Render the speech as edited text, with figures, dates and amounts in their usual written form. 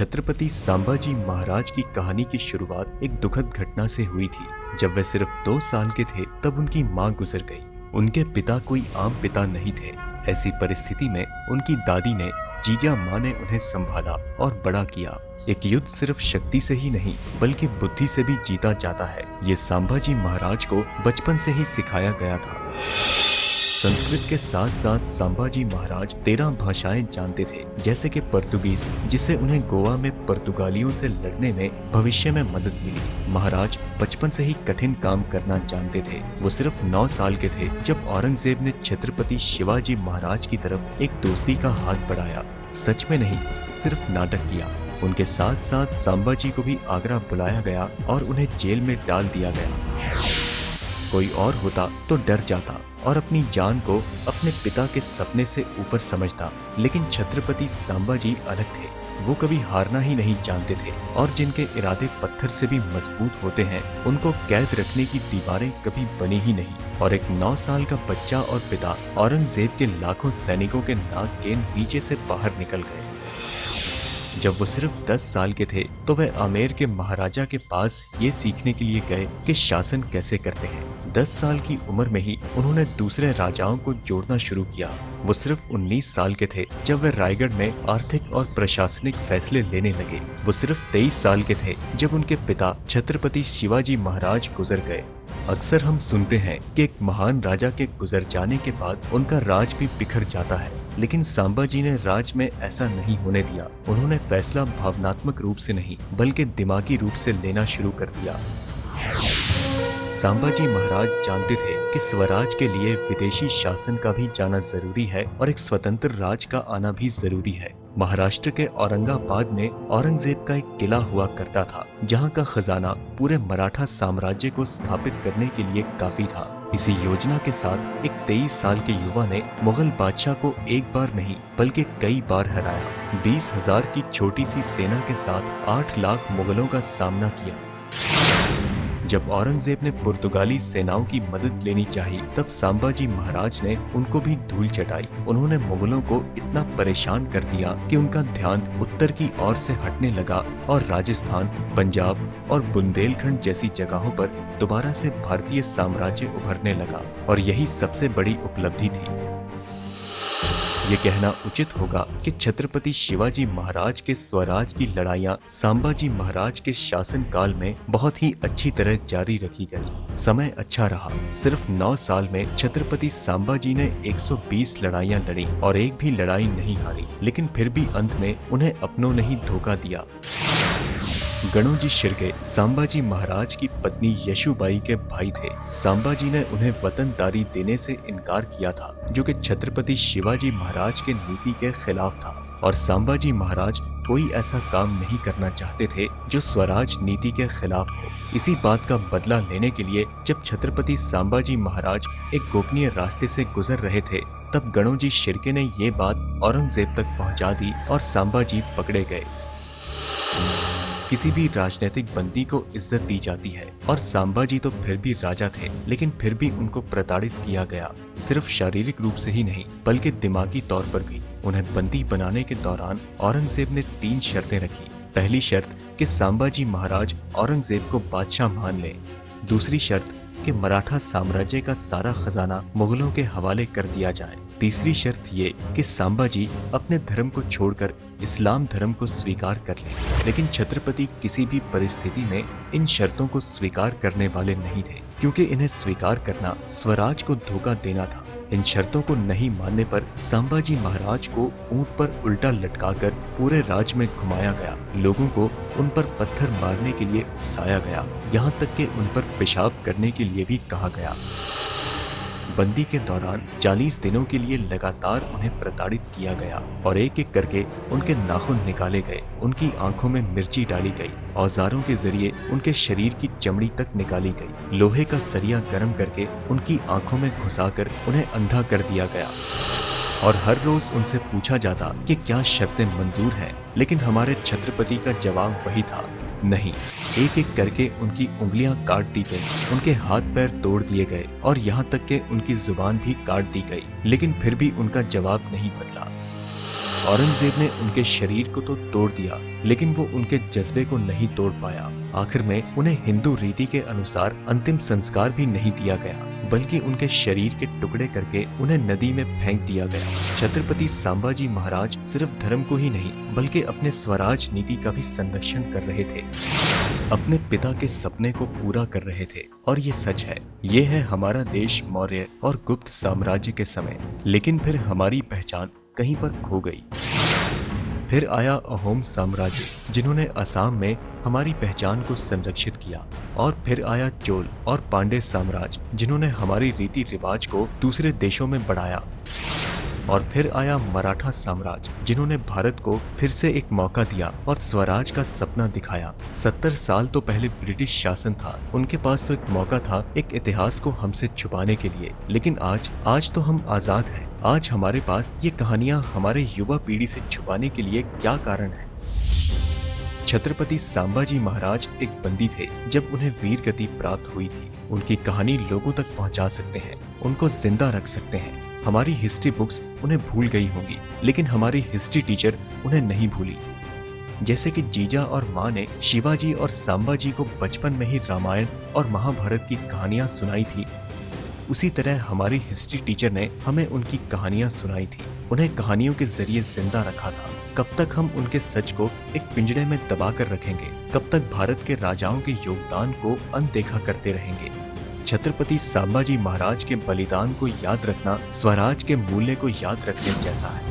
छत्रपति संभाजी महाराज की कहानी की शुरुआत एक दुखद घटना से हुई थी। जब वे सिर्फ 2 साल के थे तब उनकी मां गुजर गई। उनके पिता कोई आम पिता नहीं थे। ऐसी परिस्थिति में उनकी दादी ने जीजा मां ने उन्हें संभाला और बड़ा किया। एक युद्ध सिर्फ शक्ति से ही नहीं बल्कि बुद्धि से भी जीता जाता है, ये संभाजी महाराज को बचपन से ही सिखाया गया था। संस्कृत के साथ साथ संभाजी महाराज 13 भाषाएं जानते थे, जैसे कि पुर्तगीज, जिससे उन्हें गोवा में पुर्तगालियों से लड़ने में भविष्य में मदद मिली। महाराज बचपन से ही कठिन काम करना जानते थे। वो सिर्फ 9 साल के थे जब औरंगजेब ने छत्रपति शिवाजी महाराज की तरफ एक दोस्ती का हाथ बढ़ाया। सच में नहीं, सिर्फ नाटक किया। उनके साथ साथ संभाजी को भी आगरा बुलाया गया और उन्हें जेल में डाल दिया गया। कोई और होता तो डर जाता और अपनी जान को अपने पिता के सपने से ऊपर समझता, लेकिन छत्रपति संभाजी अलग थे। वो कभी हारना ही नहीं जानते थे और जिनके इरादे पत्थर से भी मजबूत होते हैं उनको कैद रखने की दीवारें कभी बनी ही नहीं। और एक 9 साल का बच्चा और पिता औरंगजेब के लाखों सैनिकों के नाक के नीचे से बाहर निकल गए। जब वो सिर्फ 10 साल के थे तो वे आमेर के महाराजा के पास ये सीखने के लिए गए कि शासन कैसे करते हैं। 10 साल की उम्र में ही उन्होंने दूसरे राजाओं को जोड़ना शुरू किया। वो सिर्फ 19 साल के थे जब वे रायगढ़ में आर्थिक और प्रशासनिक फैसले लेने लगे। वो सिर्फ 23 साल के थे जब उनके पिता छत्रपति शिवाजी महाराज गुजर गए। अक्सर हम सुनते हैं कि एक महान राजा के गुजर जाने के बाद उनका राज भी बिखर जाता है, लेकिन संभाजी ने राज में ऐसा नहीं होने दिया। उन्होंने फैसला भावनात्मक रूप से नहीं बल्कि दिमागी रूप से लेना शुरू कर दिया। संभाजी महाराज जानते थे कि स्वराज के लिए विदेशी शासन का भी जाना जरूरी है और एक स्वतंत्र राज का आना भी जरूरी है। महाराष्ट्र के औरंगाबाद में औरंगजेब का एक किला हुआ करता था, जहां का खजाना पूरे मराठा साम्राज्य को स्थापित करने के लिए काफी था। इसी योजना के साथ एक 23 साल के युवा ने मुगल बादशाह को एक बार नहीं बल्कि कई बार हराया। 20,000 की छोटी सी सेना के साथ 8 लाख मुगलों का सामना किया। जब औरंगजेब ने पुर्तगाली सेनाओं की मदद लेनी चाहिए तब संभाजी महाराज ने उनको भी धूल चटाई। उन्होंने मुगलों को इतना परेशान कर दिया कि उनका ध्यान उत्तर की ओर से हटने लगा और राजस्थान, पंजाब और बुंदेलखंड जैसी जगहों पर दोबारा से भारतीय साम्राज्य उभरने लगा। और यही सबसे बड़ी उपलब्धि थी। ये कहना उचित होगा कि छत्रपति शिवाजी महाराज के स्वराज की लड़ाइयाँ संभाजी महाराज के शासन काल में बहुत ही अच्छी तरह जारी रखी गई। समय अच्छा रहा। सिर्फ 9 साल में छत्रपति संभाजी ने 120 लड़ाइयाँ लड़ी और एक भी लड़ाई नहीं हारी, लेकिन फिर भी अंत में उन्हें अपनों ने ही धोखा दिया। गणोजी शिर्के संभाजी महाराज की पत्नी यशुबाई के भाई थे। संभाजी ने उन्हें वतनदारी देने से इनकार किया था, जो कि छत्रपति शिवाजी महाराज के नीति के खिलाफ था। और संभाजी महाराज कोई ऐसा काम नहीं करना चाहते थे जो स्वराज नीति के खिलाफ हो। इसी बात का बदला लेने के लिए जब छत्रपति संभाजी महाराज एक गोपनीय रास्ते से गुजर रहे थे, तब गणोजी शिर्के ने ये बात औरंगजेब तक पहुँचा दी और संभाजी पकड़े गए। किसी भी राजनीतिक बंदी को इज्जत दी जाती है और संभाजी तो फिर भी राजा थे, लेकिन फिर भी उनको प्रताड़ित किया गया। सिर्फ शारीरिक रूप से ही नहीं बल्कि दिमागी तौर पर भी। उन्हें बंदी बनाने के दौरान औरंगजेब ने 3 शर्तें रखी। पहली शर्त कि संभाजी महाराज औरंगजेब को बादशाह मान लें। दूसरी शर्त कि मराठा साम्राज्य का सारा खजाना मुगलों के हवाले कर दिया जाए। तीसरी शर्त ये कि संभाजी अपने धर्म को छोड़कर इस्लाम धर्म को स्वीकार कर लें। लेकिन छत्रपति किसी भी परिस्थिति में इन शर्तों को स्वीकार करने वाले नहीं थे, क्योंकि इन्हें स्वीकार करना स्वराज को धोखा देना था। इन शर्तों को नहीं मानने पर संभाजी महाराज को ऊंट पर उल्टा लटकाकर पूरे राज्य में घुमाया गया। लोगों को उन पर पत्थर मारने के लिए उकसाया गया, यहाँ तक कि उन पर पेशाब करने के लिए भी कहा गया। बंदी के दौरान 40 दिनों के लिए लगातार उन्हें प्रताड़ित किया गया और एक एक करके उनके नाखून निकाले गए, उनकी आंखों में मिर्ची डाली गई, औजारों के जरिए उनके शरीर की चमड़ी तक निकाली गई, लोहे का सरिया गर्म करके उनकी आंखों में घुसाकर उन्हें अंधा कर दिया गया। और हर रोज उनसे पूछा जाता कि क्या शर्तें मंजूर हैं, लेकिन हमारे छत्रपति का जवाब वही था, नहीं। एक एक करके उनकी उंगलियां काट दी गई, उनके हाथ पैर तोड़ दिए गए और यहाँ तक कि उनकी जुबान भी काट दी गई, लेकिन फिर भी उनका जवाब नहीं बदला। औरंगजेब ने उनके शरीर को तो तोड़ दिया, लेकिन वो उनके जज्बे को नहीं तोड़ पाया। आखिर में उन्हें हिंदू रीति के अनुसार अंतिम संस्कार भी नहीं दिया गया, बल्कि उनके शरीर के टुकड़े करके उन्हें नदी में फेंक दिया गया। छत्रपति संभाजी महाराज सिर्फ धर्म को ही नहीं, बल्कि अपने स्वराज नीति का भी संरक्षण कर रहे थे। अपने पिता के सपने को पूरा कर रहे थे। और ये सच है, ये है हमारा देश मौर्य और गुप्त साम्राज्य के समय। लेकिन फिर हमारी पहचान कहीं पर खो गई। फिर आया अहोम साम्राज्य, जिन्होंने असम में हमारी पहचान को संरक्षित किया। और फिर आया चोल और पांडे साम्राज्य, जिन्होंने हमारी रीति रिवाज को दूसरे देशों में बढ़ाया। और फिर आया मराठा साम्राज्य, जिन्होंने भारत को फिर से एक मौका दिया और स्वराज का सपना दिखाया। 70 साल तो पहले ब्रिटिश शासन था, उनके पास तो एक मौका था एक इतिहास को हमसे छुपाने के लिए। लेकिन आज तो हम आजाद हैं। आज हमारे पास ये कहानियां हमारे युवा पीढ़ी से छुपाने के लिए क्या कारण है? छत्रपति संभाजी महाराज एक बंदी थे जब उन्हें वीर गति प्राप्त हुई थी। उनकी कहानी लोगों तक पहुंचा सकते हैं, उनको जिंदा रख सकते हैं। हमारी हिस्ट्री बुक्स उन्हें भूल गई होंगी, लेकिन हमारी हिस्ट्री टीचर उन्हें नहीं भूली। जैसे कि जीजा और माँ ने शिवाजी और संभाजी को बचपन में ही रामायण और महाभारत की कहानियां सुनाई थी, उसी तरह हमारी हिस्ट्री टीचर ने हमें उनकी कहानियां सुनाई थी, उन्हें कहानियों के जरिए जिंदा रखा था। कब तक हम उनके सच को एक पिंजरे में दबा कर रखेंगे? कब तक भारत के राजाओं के योगदान को अनदेखा करते रहेंगे? छत्रपति संभाजी महाराज के बलिदान को याद रखना स्वराज के मूल्य को याद रखने जैसा है।